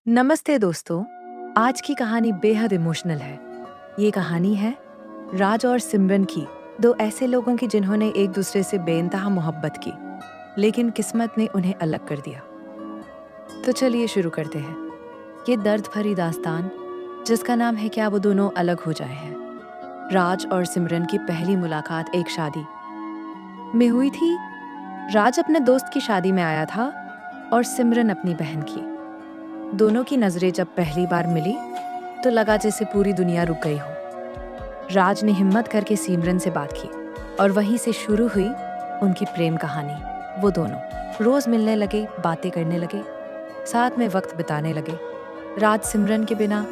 नमस्ते दोस्तों। आज की कहानी बेहद इमोशनल है। ये कहानी है राज और सिमरन की, दो ऐसे लोगों की जिन्होंने एक दूसरे से बेइंतहा मोहब्बत की, लेकिन किस्मत ने उन्हें अलग कर दिया। तो चलिए शुरू करते हैं ये दर्द भरी दास्तान, जिसका नाम है क्या वो दोनों अलग हो जाए हैं। राज और सिमरन की पहली मुलाकात एक शादी में हुई थी। राज अपने दोस्त की शादी में आया था और सिमरन अपनी बहन की। दोनों की नजरें जब पहली बार मिली तो लगा जैसे पूरी दुनिया रुक गई हो। राज ने हिम्मत करके सिमरन से बात की और वहीं से शुरू हुई उनकी प्रेम कहानी। वो दोनों रोज मिलने लगे, बातें करने लगे, साथ में वक्त बिताने लगे। राज सिमरन के बिना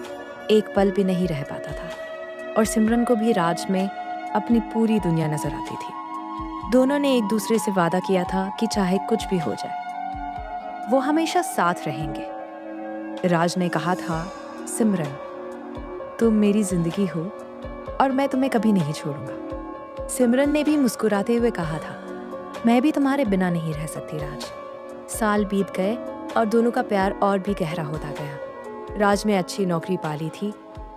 एक पल भी नहीं रह पाता था और सिमरन को भी राज में अपनी पूरी दुनिया नजर आती थी। दोनों ने एक दूसरे से वादा किया था कि चाहे कुछ भी हो जाए वो हमेशा साथ रहेंगे। राज ने कहा था, सिमरन तुम मेरी जिंदगी हो और मैं तुम्हें कभी नहीं छोड़ूंगा। सिमरन ने भी मुस्कुराते हुए कहा था, मैं भी तुम्हारे बिना नहीं रह सकती राज। साल बीत गए और दोनों का प्यार और भी गहरा होता गया। राज ने अच्छी नौकरी पाली थी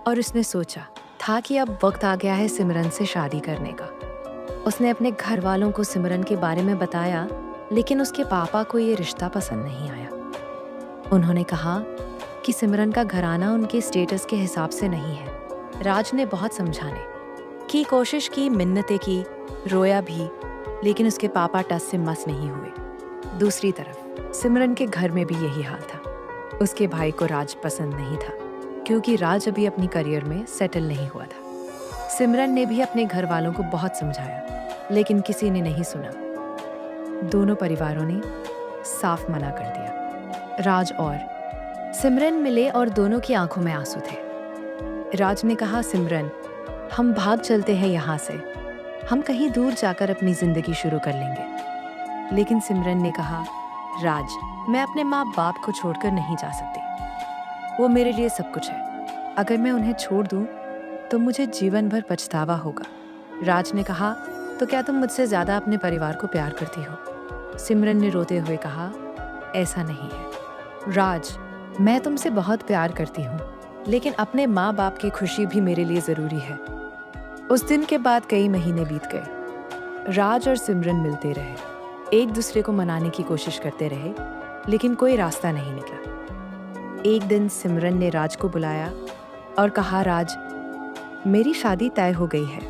और उसने सोचा था कि अब वक्त आ गया है सिमरन से शादी करने का। उसने अपने घर वालों को सिमरन के बारे में बताया, लेकिन उसके पापा को ये रिश्ता पसंद नहीं आया। उन्होंने कहा कि सिमरन का घराना उनके स्टेटस के हिसाब से नहीं है। राज ने बहुत समझाने की कोशिश की, मिन्नतें की, रोया भी, लेकिन उसके पापा टस से मस नहीं हुए। दूसरी तरफ सिमरन के घर में भी यही हाल था। उसके भाई को राज पसंद नहीं था क्योंकि राज अभी अपनी करियर में सेटल नहीं हुआ था। सिमरन ने भी अपने घर वालों को बहुत समझाया, लेकिन किसी ने नहीं सुना। दोनों परिवारों ने साफ मना कर दिया। राज और सिमरन मिले और दोनों की आंखों में आंसू थे। राज ने कहा, सिमरन हम भाग चलते हैं यहाँ से, हम कहीं दूर जाकर अपनी जिंदगी शुरू कर लेंगे। लेकिन सिमरन ने कहा, राज मैं अपने माँ बाप को छोड़कर नहीं जा सकती। वो मेरे लिए सब कुछ है। अगर मैं उन्हें छोड़ दूँ तो मुझे जीवन भर पछतावा होगा। राज ने कहा, तो क्या तुम मुझसे ज्यादा अपने परिवार को प्यार करती हो? सिमरन ने रोते हुए कहा, ऐसा नहीं है राज, मैं तुमसे बहुत प्यार करती हूँ, लेकिन अपने माँ बाप की खुशी भी मेरे लिए जरूरी है। उस दिन के बाद कई महीने बीत गए। राज और सिमरन मिलते रहे, एक दूसरे को मनाने की कोशिश करते रहे, लेकिन कोई रास्ता नहीं निकला। एक दिन सिमरन ने राज को बुलाया और कहा, राज मेरी शादी तय हो गई है।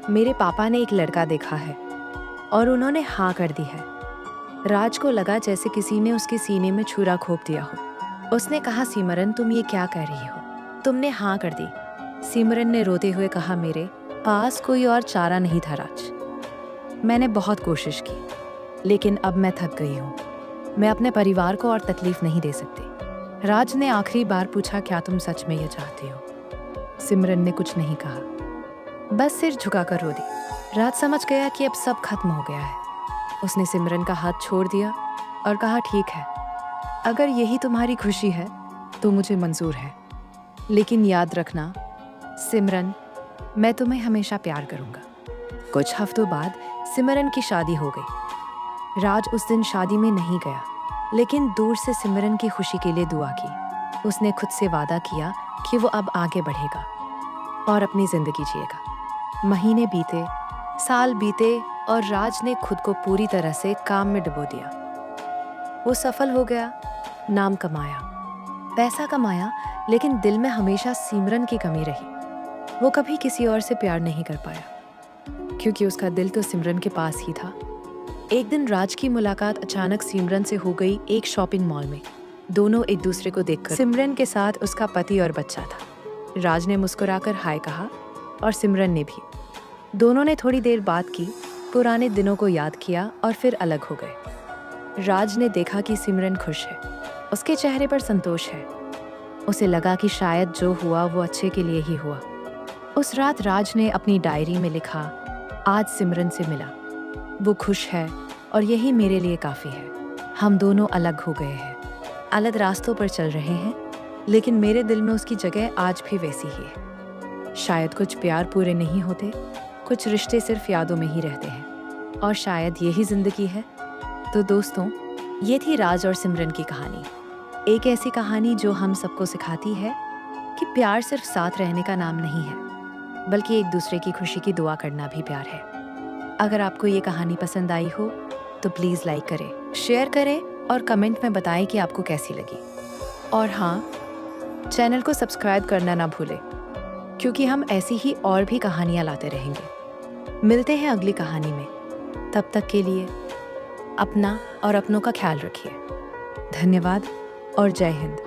मेरे पापा ने एक लड़का देखा है और उन्होंने हाँ कर दी है। राज को लगा जैसे किसी ने उसके सीने में छुरा घोंप दिया हो। उसने कहा, सिमरन तुम ये क्या कह रही हो? तुमने हाँ कर दी। सिमरन ने रोते हुए कहा, मेरे पास कोई और चारा नहीं था राज। मैंने बहुत कोशिश की, लेकिन अब मैं थक गई हूँ। मैं अपने परिवार को और तकलीफ नहीं दे सकती। राज ने आखिरी बार पूछा, क्या तुम सच में ये चाहती हो? सिमरन ने कुछ नहीं कहा, बस सिर झुकाकर रो दी। राज समझ गया कि अब सब खत्म हो गया है। उसने सिमरन का हाथ छोड़ दिया और कहा, ठीक है, अगर यही तुम्हारी खुशी है तो मुझे मंजूर है, लेकिन याद रखना सिमरन, मैं तुम्हें हमेशा प्यार करूंगा। कुछ हफ्तों बाद सिमरन की शादी हो गई। राज उस दिन शादी में नहीं गया, लेकिन दूर से सिमरन की खुशी के लिए दुआ की। उसने खुद से वादा किया कि वो अब आगे बढ़ेगा और अपनी जिंदगी जिएगा। महीने बीते, साल बीते और राज ने खुद को पूरी तरह से काम में डुबो दिया। वो सफल हो गया, नाम कमाया, पैसा कमाया, लेकिन दिल में हमेशा सिमरन की कमी रही। वो कभी किसी और से प्यार नहीं कर पाया क्योंकि उसका दिल तो सिमरन के पास ही था। एक दिन राज की मुलाकात अचानक सिमरन से हो गई एक शॉपिंग मॉल में। दोनों एक दूसरे को देखकर, सिमरन के साथ उसका पति और बच्चा था। राज ने मुस्कुराकर हाय कहा और सिमरन ने भी। दोनों ने थोड़ी देर बात की, पुराने दिनों को याद किया और फिर अलग हो गए। राज ने देखा कि सिमरन खुश है, उसके चेहरे पर संतोष है। उसे लगा कि शायद जो हुआ वो अच्छे के लिए ही हुआ। उस रात राज ने अपनी डायरी में लिखा, आज सिमरन से मिला, वो खुश है और यही मेरे लिए काफ़ी है। हम दोनों अलग हो गए हैं, अलग रास्तों पर चल रहे हैं, लेकिन मेरे दिल में उसकी जगह आज भी वैसी ही है। शायद कुछ प्यार पूरे नहीं होते, कुछ रिश्ते सिर्फ यादों में ही रहते हैं, और शायद यही जिंदगी है। तो दोस्तों, ये थी राज और सिमरन की कहानी। एक ऐसी कहानी जो हम सबको सिखाती है कि प्यार सिर्फ साथ रहने का नाम नहीं है, बल्कि एक दूसरे की खुशी की दुआ करना भी प्यार है। अगर आपको ये कहानी पसंद आई हो तो प्लीज़ लाइक करें, शेयर करें और कमेंट में बताएं कि आपको कैसी लगी। और हाँ, चैनल को सब्सक्राइब करना ना भूलें, क्योंकि हम ऐसी ही और भी कहानियाँ लाते रहेंगे। मिलते हैं अगली कहानी में। तब तक के लिए अपना और अपनों का ख्याल रखिए। धन्यवाद और जय हिंद।